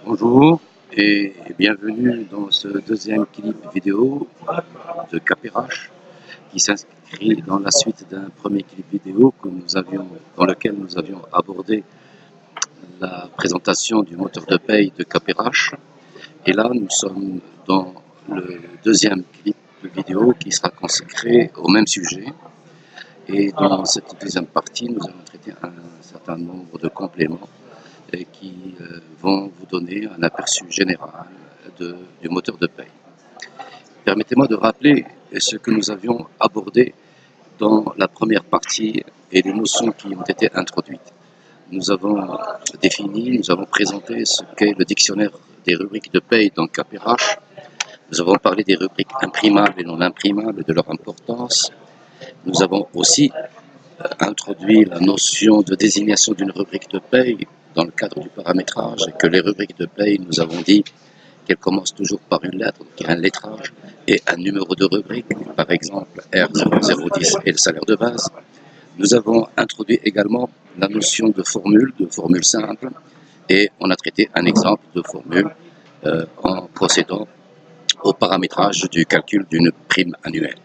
Bonjour et bienvenue dans ce deuxième clip vidéo de Capirache qui s'inscrit dans la suite d'un premier clip vidéo dans lequel nous avions abordé la présentation du moteur de paye de Capirache. Et là, nous sommes dans le deuxième clip vidéo qui sera consacré au même sujet. Et dans cette deuxième partie, nous allons traiter un certain nombre de compléments qui vont vous donner un aperçu général du moteur de paye. Permettez-moi de rappeler ce que nous avions abordé dans la première partie et les notions qui ont été introduites. Nous avons présenté ce qu'est le dictionnaire des rubriques de paye dans Capirache. Nous avons parlé des rubriques imprimables et non imprimables et de leur importance. Nous avons aussi introduit la notion de désignation d'une rubrique de paye dans le cadre du paramétrage et que les rubriques de paye, nous avons dit qu'elles commencent toujours par une lettre, donc il y a un lettrage et un numéro de rubrique, par exemple R0010 et le salaire de base. Nous avons introduit également la notion de formule simple, et on a traité un exemple de formule en procédant au paramétrage du calcul d'une prime annuelle.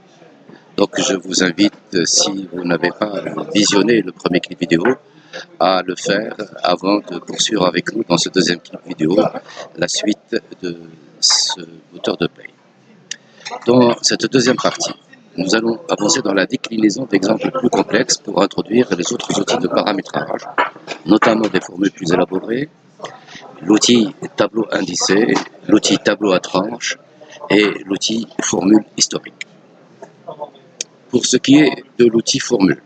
Donc je vous invite, si vous n'avez pas visionné le premier clip vidéo, à le faire avant de poursuivre avec nous dans ce deuxième clip vidéo la suite de ce moteur de paye. Dans cette deuxième partie, nous allons avancer dans la déclinaison d'exemples plus complexes pour introduire les autres outils de paramétrage, notamment des formules plus élaborées, l'outil tableau indicé, l'outil tableau à tranches et l'outil formule historique. Pour ce qui est de l'outil formule,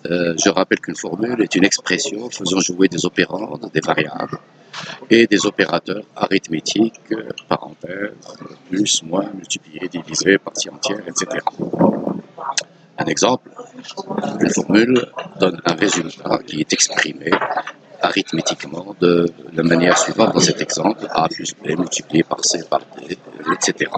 je rappelle qu'une formule est une expression faisant jouer des opérandes, des variables et des opérateurs arithmétiques, parenthèses, plus, moins, multiplié, divisé, partie entière, etc. Un exemple, une formule donne un résultat qui est exprimé arithmétiquement de la manière suivante dans cet exemple, A plus B multiplié par C par D, etc.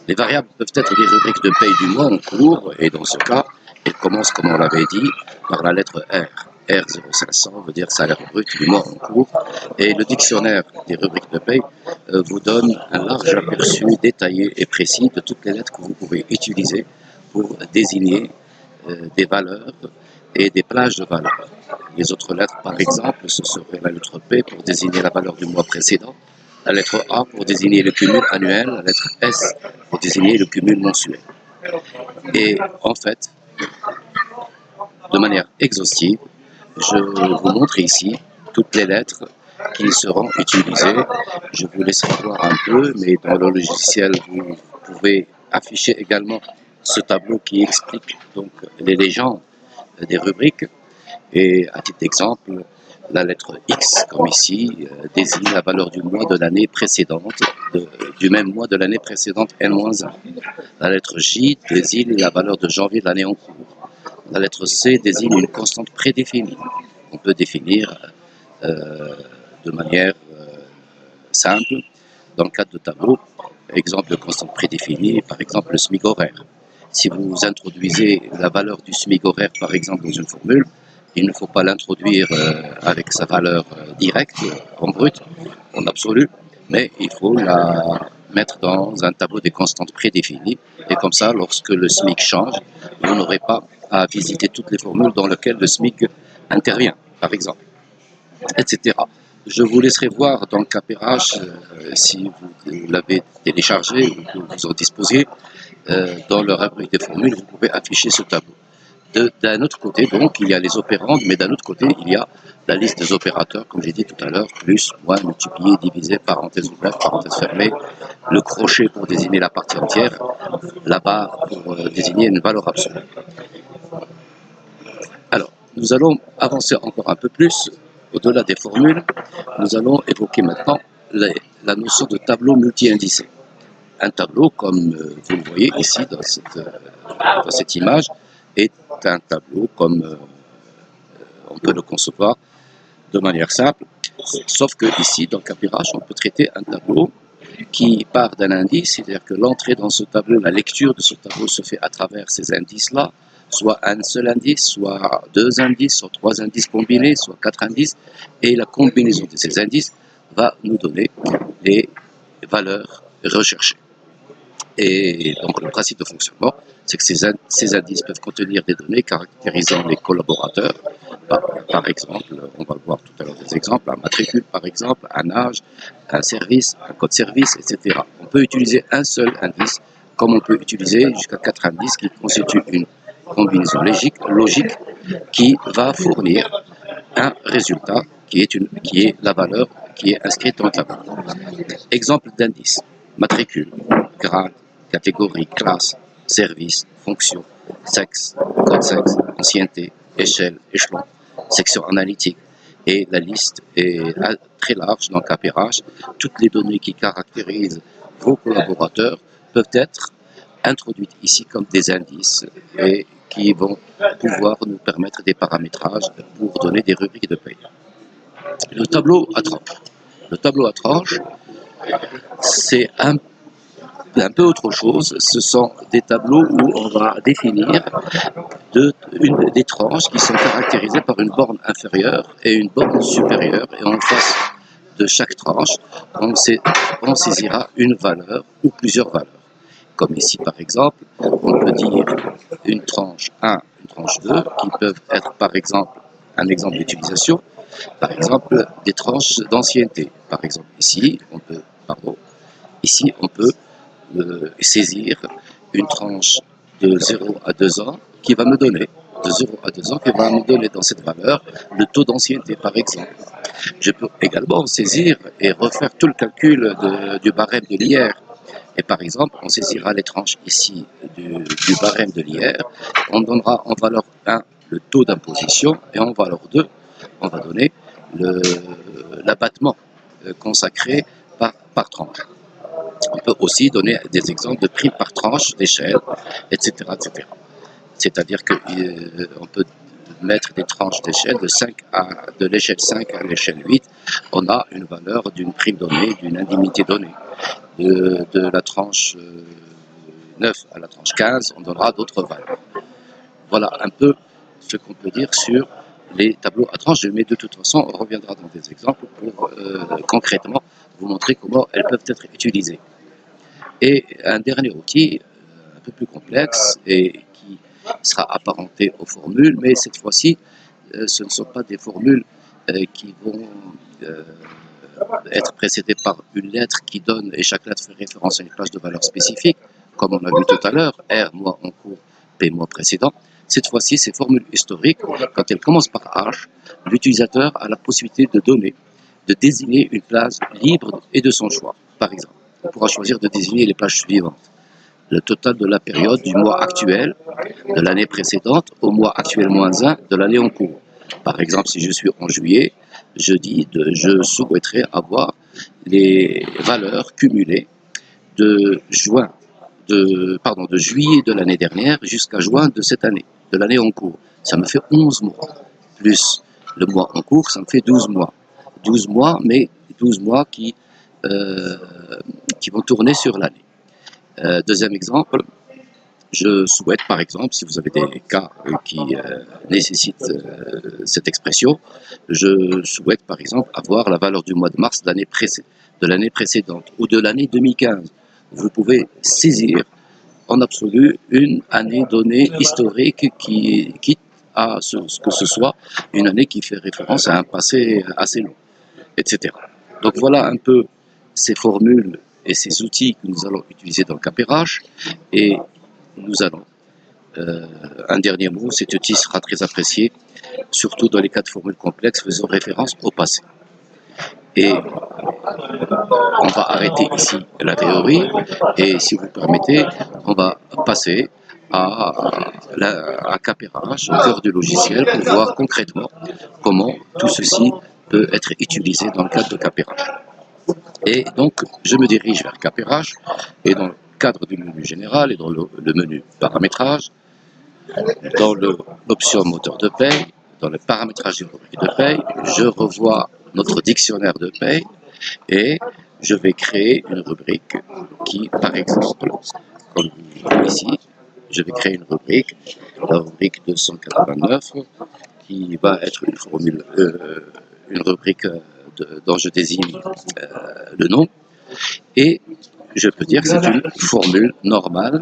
Les variables peuvent être des rubriques de paye du mois en cours, et dans ce cas, elles commencent, comme on l'avait dit, par la lettre R. R0500 veut dire salaire brut du mois en cours, et le dictionnaire des rubriques de paye vous donne un large aperçu détaillé et précis de toutes les lettres que vous pouvez utiliser pour désigner des valeurs et des plages de valeurs. Les autres lettres, par exemple, ce serait la lettre P pour désigner la valeur du mois précédent, la lettre A pour désigner le cumul annuel, la lettre S pour désigner le cumul mensuel. Et en fait, de manière exhaustive, je vous montre ici toutes les lettres qui seront utilisées. Je vous laisserai voir un peu, mais dans le logiciel, vous pouvez afficher également ce tableau qui explique donc les légendes des rubriques. Et à titre d'exemple, la lettre X, comme ici, désigne la valeur du mois de l'année précédente, du même mois de l'année précédente N-1. La lettre J désigne la valeur de janvier de l'année en cours. La lettre C désigne une constante prédéfinie. On peut définir de manière simple, dans le cadre de tableau, exemple de constante prédéfinie, par exemple le SMIC horaire. Si vous introduisez la valeur du SMIC horaire, par exemple, dans une formule, il ne faut pas l'introduire avec sa valeur directe, en brut, en absolu, mais il faut la mettre dans un tableau des constantes prédéfinies. Et comme ça, lorsque le SMIC change, vous n'aurez pas à visiter toutes les formules dans lesquelles le SMIC intervient, par exemple, etc. Je vous laisserai voir dans le Capirache, si vous l'avez téléchargé ou que vous en disposiez, dans le rubrique des formules, vous pouvez afficher ce tableau. D'un autre côté, donc, il y a les opérandes, mais d'un autre côté, il y a la liste des opérateurs, comme j'ai dit tout à l'heure, plus, moins, multiplié, divisé, parenthèse ouverte, parenthèse fermée, le crochet pour désigner la partie entière, la barre pour désigner une valeur absolue. Alors, nous allons avancer encore un peu plus, au-delà des formules, nous allons évoquer maintenant la notion de tableau multi-indicé. Un tableau, comme vous le voyez ici dans cette image, est un tableau comme on peut le concevoir de manière simple, sauf que ici, dans Capirache, on peut traiter un tableau qui part d'un indice, c'est-à-dire que l'entrée dans ce tableau, la lecture de ce tableau se fait à travers ces indices-là, soit un seul indice, soit deux indices, soit trois indices combinés, soit quatre indices, et la combinaison de ces indices va nous donner les valeurs recherchées. Et donc le principe de fonctionnement, c'est que ces indices peuvent contenir des données caractérisant les collaborateurs. Par exemple, on va voir tout à l'heure des exemples, un matricule par exemple, un âge, un service, un code service, etc. On peut utiliser un seul indice, comme on peut utiliser jusqu'à 4 indices qui constituent une combinaison logique qui va fournir un résultat qui est la valeur qui est inscrite dans la table. Exemple d'indice: matricule, grade, catégorie, classe, service, fonction, sexe, code sexe, ancienneté, échelle, échelon, section analytique. Et la liste est très large, donc APRH. Toutes les données qui caractérisent vos collaborateurs peuvent être introduites ici comme des indices et qui vont pouvoir nous permettre des paramétrages pour donner des rubriques de paye. Le tableau à tranches. Le tableau à tranches, c'est un peu autre chose. Ce sont des tableaux où on va définir des tranches qui sont caractérisées par une borne inférieure et une borne supérieure. Et en face de chaque tranche, on saisira une valeur ou plusieurs valeurs. Comme ici par exemple, on peut dire une tranche 1, une tranche 2, qui peuvent être par exemple, un exemple d'utilisation, par exemple des tranches d'ancienneté. Par exemple ici, on peut saisir une tranche de 0 à 2 ans qui va me donner, dans cette valeur le taux d'ancienneté par exemple. Je peux également saisir et refaire tout le calcul du barème de l'IR. Et par exemple, on saisira les tranches ici du barème de l'IR, on donnera en valeur 1 le taux d'imposition et en valeur 2, on va donner l'abattement consacré par tranche. On peut aussi donner des exemples de primes par tranche d'échelle, etc., etc. C'est-à-dire qu'on peut mettre des tranches d'échelle de l'échelle 5 à l'échelle 8. On a une valeur d'une prime donnée, d'une indemnité donnée. De la tranche 9 à la tranche 15, on donnera d'autres valeurs. Voilà un peu ce qu'on peut dire sur les tableaux à tranches, mais de toute façon, on reviendra dans des exemples pour concrètement vous montrer comment elles peuvent être utilisées. Et un dernier outil, un peu plus complexe et qui sera apparenté aux formules, mais cette fois-ci, ce ne sont pas des formules qui vont être précédées par une lettre qui donne, et chaque lettre fait référence à une classe de valeur spécifique, comme on a vu tout à l'heure, R, mois en cours, P, mois précédent. Cette fois-ci, ces formules historiques, quand elles commencent par H, l'utilisateur a la possibilité de désigner une place libre et de son choix. Par exemple, on pourra choisir de désigner les plages suivantes: le total de la période du mois actuel de l'année précédente au mois actuel -1 de l'année en cours. Par exemple, si je suis en juillet, je souhaiterais avoir les valeurs cumulées de juillet de l'année dernière jusqu'à juin de cette année, de l'année en cours. Ça me fait 11 mois, plus le mois en cours, ça me fait 12 mois. 12 mois, mais 12 mois qui vont tourner sur l'année. Deuxième exemple, je souhaite par exemple, si vous avez des cas qui nécessitent cette expression, je souhaite par exemple avoir la valeur du mois de mars de l'année précédente ou de l'année 2015. Vous pouvez saisir en absolu une année donnée historique quitte à ce que ce soit une année qui fait référence à un passé assez long, etc. Donc voilà un peu ces formules et ces outils que nous allons utiliser dans le CAPERH. Et nous allons, un dernier mot, cet outil sera très apprécié, surtout dans les cas de formules complexes faisant référence au passé. Et on va arrêter ici la théorie, et si vous permettez, on va passer à CAPERH, au cœur du logiciel, pour voir concrètement comment tout ceci peut être utilisé dans le cadre de CAPERH. Et donc, je me dirige vers CAPERH, et dans le cadre du menu général et dans le menu paramétrage, dans l'option moteur de paye, dans le paramétrage des rubriques de paye, je revois notre dictionnaire de paye et je vais créer une rubrique qui, par exemple, comme ici, je vais créer une rubrique, la rubrique 289, qui va être une rubrique dont je désigne le nom. Et je peux dire que c'est une formule normale.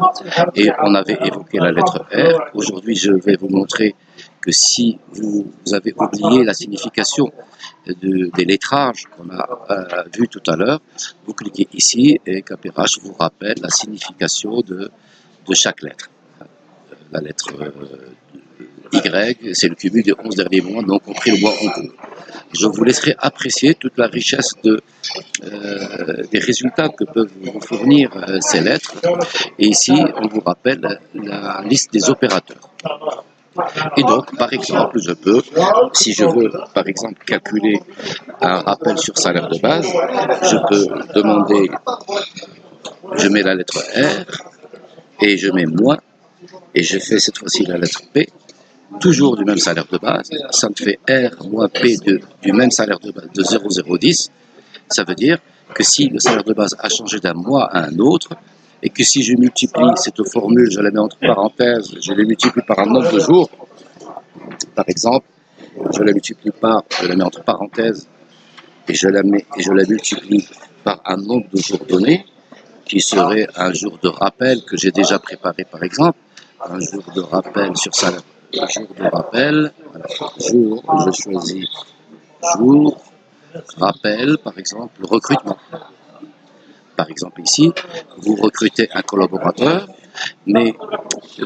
Et on avait évoqué la lettre R. Aujourd'hui, je vais vous montrer que si vous avez oublié la signification des lettrages qu'on a vu tout à l'heure, vous cliquez ici et KPRH vous rappelle la signification de chaque lettre. La lettre Y, c'est le cumul des 11 derniers mois, non compris le mois en cours. Je vous laisserai apprécier toute la richesse des résultats que peuvent vous fournir ces lettres. Et ici, on vous rappelle la liste des opérateurs. Et donc, par exemple, je peux, si je veux, par exemple, calculer un rappel sur salaire de base, je peux demander, je mets la lettre R, et je mets moins, et je fais cette fois-ci la lettre P, toujours du même salaire de base, ça me fait R moins P du même salaire de base de 0,010, ça veut dire que si le salaire de base a changé d'un mois à un autre, et que si je multiplie cette formule, je la mets entre parenthèses, je la multiplie par un nombre de jours, par exemple, je la multiplie par, je la mets entre parenthèses, et je la multiplie par un nombre de jours donné, qui serait un jour de rappel que j'ai déjà préparé par exemple, un jour de rappel sur salaire, un jour de rappel, voilà, jour, je choisis jour, rappel, par exemple, recrutement. Par exemple ici, vous recrutez un collaborateur, mais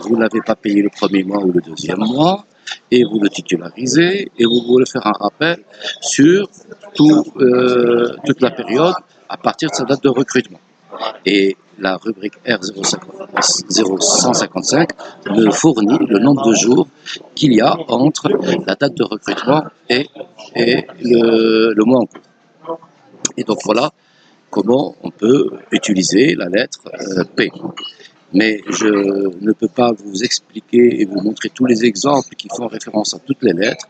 vous ne l'avez pas payé le premier mois ou le deuxième mois, et vous le titularisez, et vous voulez faire un rappel sur toute la période à partir de sa date de recrutement. Et la rubrique R0155 me fournit le nombre de jours qu'il y a entre la date de recrutement et le mois en cours. Et donc voilà comment on peut utiliser la lettre P. Mais je ne peux pas vous expliquer et vous montrer tous les exemples qui font référence à toutes les lettres.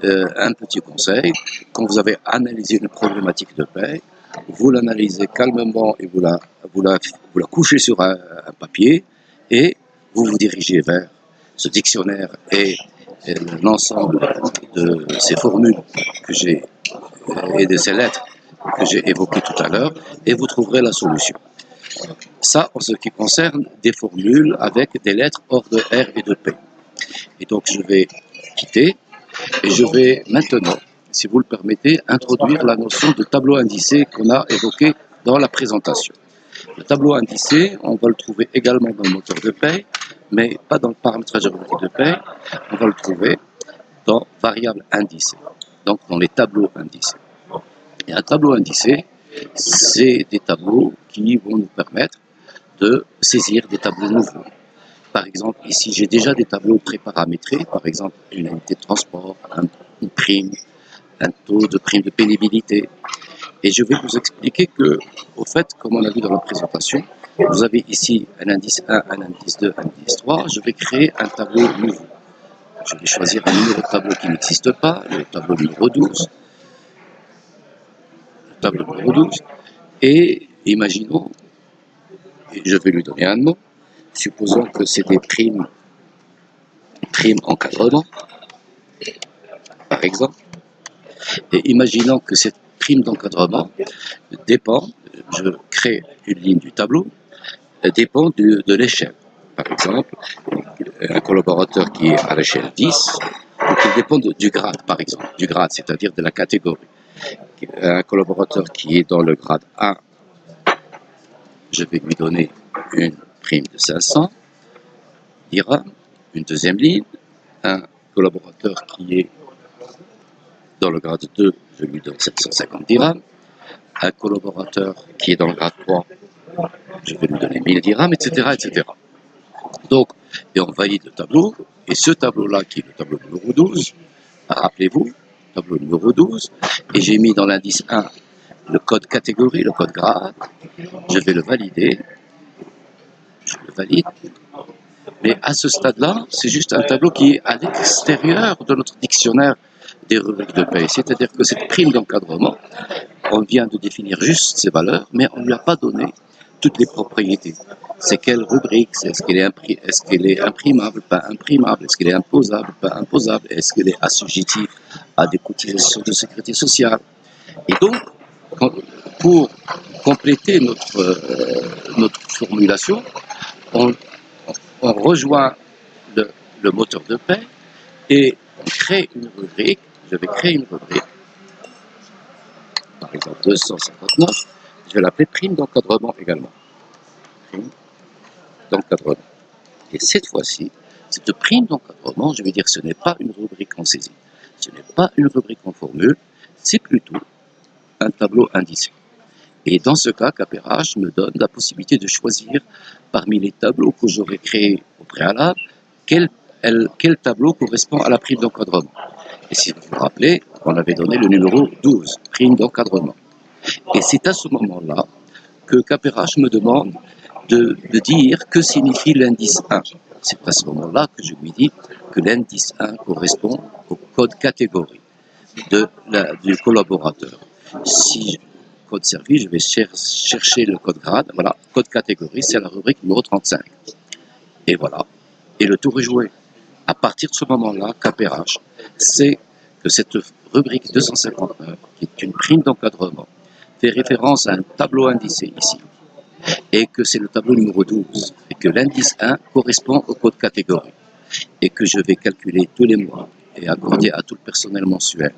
Un petit conseil, quand vous avez analysé une problématique de paie, vous l'analysez calmement et vous la couchez sur un papier et vous vous dirigez vers ce dictionnaire et l'ensemble de ces formules que j'ai et de ces lettres que j'ai évoquées tout à l'heure et vous trouverez la solution. Ça, en ce qui concerne des formules avec des lettres hors de R et de P. Et donc, je vais quitter et je vais maintenant, si vous le permettez, introduire la notion de tableau indicé qu'on a évoqué dans la présentation. Le tableau indicé, on va le trouver également dans le moteur de paie, mais pas dans le paramétrage rubrique de paie, on va le trouver dans variable indicée, donc dans les tableaux indicés. Et un tableau indicé, c'est des tableaux qui vont nous permettre de saisir des tableaux nouveaux. Par exemple, ici, j'ai déjà des tableaux préparamétrés, par exemple, une unité de transport, une prime, un taux de prime de pénibilité. Et je vais vous expliquer que, au fait, comme on a vu dans la présentation, vous avez ici un indice 1, un indice 2, un indice 3. Je vais créer un tableau nouveau. Je vais choisir un numéro de tableau qui n'existe pas, le tableau numéro 12. Le tableau numéro 12. Et imaginons, je vais lui donner un nom, supposons que c'est des primes encadrement, par exemple. Et imaginons que cette prime d'encadrement dépend, je crée une ligne du tableau, dépend de l'échelle. Par exemple, un collaborateur qui est à l'échelle 10, donc il dépend du grade, par exemple, du grade, c'est-à-dire de la catégorie. Un collaborateur qui est dans le grade 1, je vais lui donner une prime de 500 dirhams, une deuxième ligne. Un collaborateur qui est dans le grade 2, je lui donne 750 dirhams. Un collaborateur qui est dans le grade 3, je vais lui donner 1000 dirhams, etc., etc. Donc, et on valide le tableau, et ce tableau-là, qui est le tableau numéro 12, rappelez-vous, tableau numéro 12, et j'ai mis dans l'indice 1 le code catégorie, le code grade, je vais le valider, je le valide, mais à ce stade-là, c'est juste un tableau qui est à l'extérieur de notre dictionnaire des rubriques de paie, c'est-à-dire que cette prime d'encadrement, on vient de définir juste ses valeurs, mais on ne lui a pas donné toutes les propriétés. C'est quelle rubrique, est-ce qu'elle est imprimable, pas imprimable, est-ce qu'elle est imposable, pas imposable, est-ce qu'elle est assujettie à des cotisations de sécurité sociale. Et donc, pour compléter notre formulation, on, on rejoint le moteur de paie et on crée une rubrique. Je vais créer une rubrique, par exemple 259, je vais l'appeler prime d'encadrement également. Prime d'encadrement. Et cette fois-ci, cette prime d'encadrement, je vais dire que ce n'est pas une rubrique en saisie, ce n'est pas une rubrique en formule, c'est plutôt un tableau indicé. Et dans ce cas, KPRH me donne la possibilité de choisir parmi les tableaux que j'aurais créés au préalable, quel tableau correspond à la prime d'encadrement. Et si vous vous rappelez, on avait donné le numéro 12, prime d'encadrement. Et c'est à ce moment-là que KPRH me demande de dire que signifie l'indice 1. C'est à ce moment-là que je lui dis que l'indice 1 correspond au code catégorie du collaborateur. Si code service, je vais chercher le code grade. Voilà, code catégorie, c'est la rubrique numéro 35. Et voilà. Et le tour est joué. À partir de ce moment-là, KPRH sait que cette rubrique 259, qui est une prime d'encadrement, fait référence à un tableau indicé ici, et que c'est le tableau numéro 12, et que l'indice 1 correspond au code catégorie, et que je vais calculer tous les mois et accorder à tout le personnel mensuel.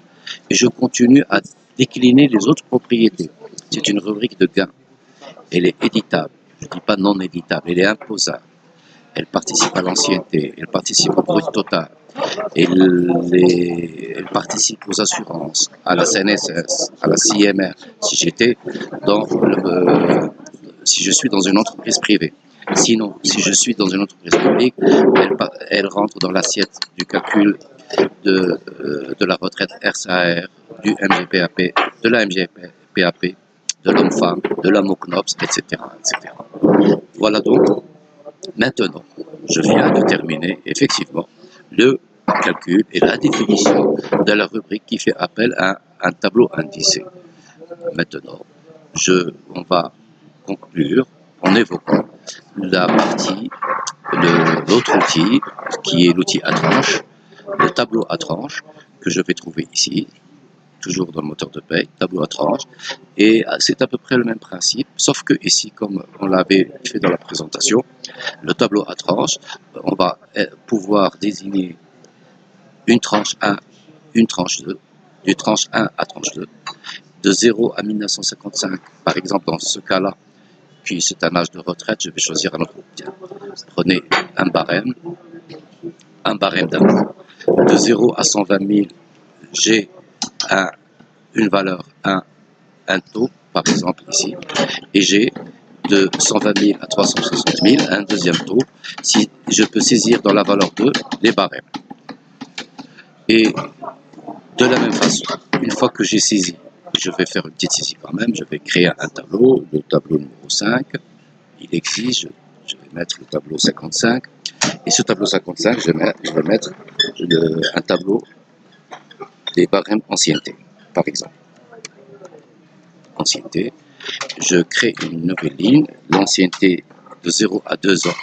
Et je continue à décliner les autres propriétés. C'est une rubrique de gain. Elle est éditable. Je ne dis pas non éditable. Elle est imposable. Elle participe à l'ancienneté. Elle participe au brut total. Elle participe aux assurances, à la CNSS, à la CIMR, si je suis dans une entreprise privée. Sinon, si je suis dans une entreprise publique, elle rentre dans l'assiette du calcul de la retraite RSAR, du MGPAP, de la MGPAP, de l'homme-femme, de la MOCNOPS, etc., etc. Voilà donc, maintenant, je viens de terminer effectivement le calcul et la définition de la rubrique qui fait appel à un tableau indicé. Maintenant, on va conclure en évoquant la partie de l'autre outil qui est l'outil à tranche, le tableau à tranche que je vais trouver ici, toujours dans le moteur de paie, tableau à tranche, et c'est à peu près le même principe, sauf que ici, comme on l'avait fait dans la présentation, le tableau à tranche, on va pouvoir désigner une tranche 1, une tranche 2, de tranche 1 à tranche 2, de 0 à 1955, par exemple dans ce cas-là, puis c'est un âge de retraite, je vais choisir un autre. Tiens, prenez un barème d'un an. De 0 à 120 000, j'ai une valeur 1, un taux, par exemple ici, et j'ai de 120 000 à 360 000, un deuxième taux, si je peux saisir dans la valeur 2 les barèmes. Et de la même façon, une fois que j'ai saisi, je vais faire une petite saisie quand même, je vais créer un tableau, le tableau numéro 5, il existe, je vais mettre le tableau 55, et ce tableau 55, je vais mettre un tableau des barèmes ancienneté, par exemple. Ancienneté, je crée une nouvelle ligne, l'ancienneté de 0 à 2 ans,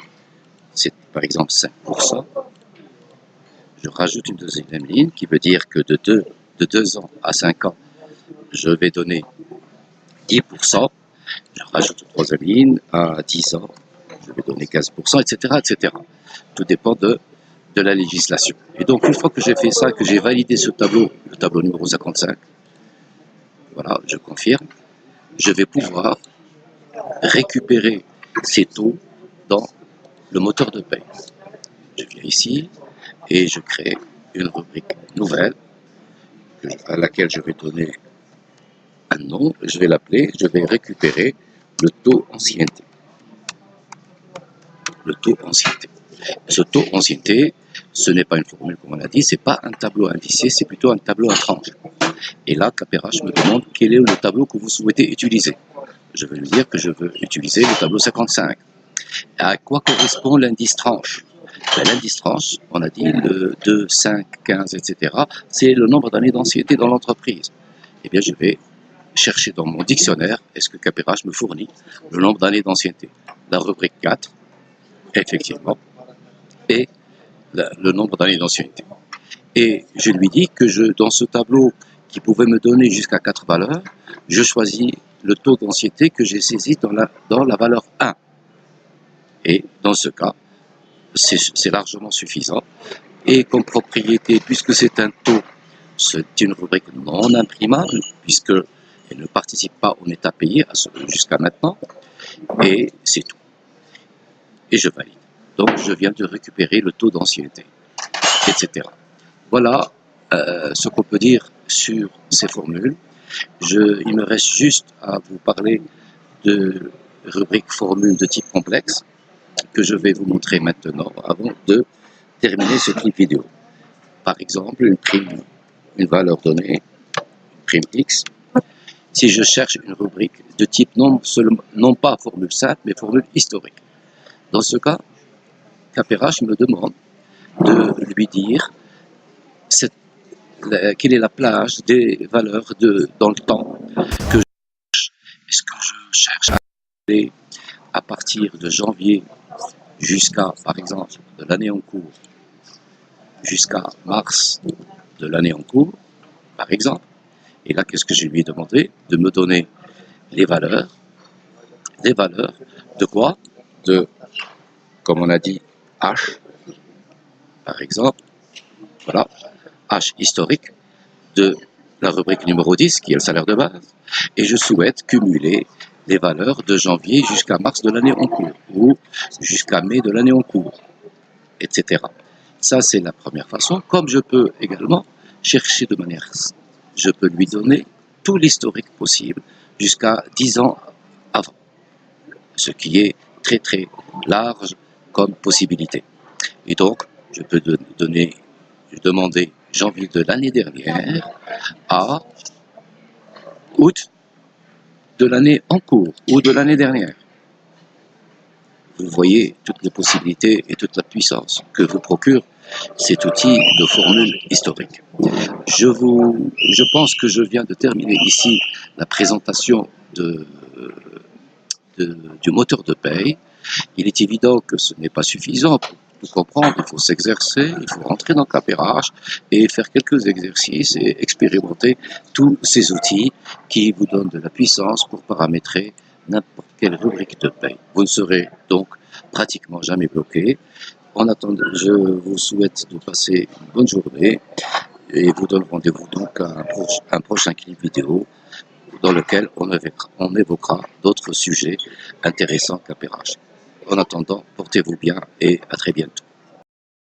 c'est par exemple 5%. Je rajoute une deuxième ligne qui veut dire que de 2 ans à 5 ans, je vais donner 10%. Je rajoute une troisième ligne à 10 ans, je vais donner 15%, etc., etc. Tout dépend de la législation. Et donc, une fois que j'ai fait ça, que j'ai validé ce tableau, le tableau numéro 55, voilà, je confirme, je vais pouvoir récupérer ces taux dans le moteur de paie. Je viens ici et je crée une rubrique nouvelle à laquelle je vais donner un nom, je vais l'appeler, je vais récupérer le taux ancienneté. Le taux ancienneté. Ce taux ancienneté, ce n'est pas une formule comme on l'a dit, c'est pas un tableau indicé, c'est plutôt un tableau à tranche. Et là, KPRH me demande quel est le tableau que vous souhaitez utiliser. Je vais lui dire que je veux utiliser le tableau 55. À quoi correspond l'indice tranche? L'indice tranche, on a dit le 2, 5, 15, etc. C'est le nombre d'années d'ancienneté dans l'entreprise. Eh bien, je vais chercher dans mon dictionnaire, est-ce que KPRH me fournit le nombre d'années d'ancienneté? La rubrique 4, effectivement, et le nombre d'années d'ancienneté. Et je lui dis que dans ce tableau qui pouvait me donner jusqu'à 4 valeurs, je choisis le taux d'ancienneté que j'ai saisi dans la valeur 1. Et dans ce cas, c'est largement suffisant. Et comme propriété, puisque c'est un taux, c'est une rubrique non imprimable, puisqu'elle ne participe pas au état payé jusqu'à maintenant, et c'est tout. Et je valide. Donc je viens de récupérer le taux d'ancienneté, etc. Voilà ce qu'on peut dire sur ces formules. Il me reste juste à vous parler de rubriques formules de type complexe que je vais vous montrer maintenant avant de terminer ce clip vidéo. Par exemple, une valeur donnée, une prime X. Si je cherche une rubrique de type non pas formule simple, mais formule historique. Dans ce cas, KPRH me demande de lui dire quelle est la plage des valeurs dans le temps que je cherche. Est-ce que je cherche à aller à partir de janvier jusqu'à, par exemple, de l'année en cours, jusqu'à mars de l'année en cours, par exemple. Et là, qu'est-ce que je lui ai demandé? De me donner les valeurs de quoi? De, comme on a dit, H, par exemple, voilà, H historique de la rubrique numéro 10, qui est le salaire de base, et je souhaite cumuler les valeurs de janvier jusqu'à mars de l'année en cours, ou jusqu'à mai de l'année en cours, etc. Ça, c'est la première façon. Comme je peux également chercher de manière, je peux lui donner tout l'historique possible jusqu'à 10 ans avant, ce qui est très très large comme possibilité. Et donc, je peux demander janvier de l'année dernière à août de l'année en cours ou de l'année dernière. Vous voyez toutes les possibilités et toute la puissance que vous procure cet outil de formule historique. Je pense que je viens de terminer ici la présentation du moteur de paye. Il est évident que ce n'est pas suffisant pour tout comprendre, il faut s'exercer, il faut rentrer dans KPRH et faire quelques exercices et expérimenter tous ces outils qui vous donnent de la puissance pour paramétrer n'importe quelle rubrique de paye. Vous ne serez donc pratiquement jamais bloqué. En attendant, je vous souhaite de passer une bonne journée et vous donne rendez-vous donc à un prochain clip vidéo dans lequel on évoquera d'autres sujets intéressants KPRH. En attendant, portez-vous bien et à très bientôt.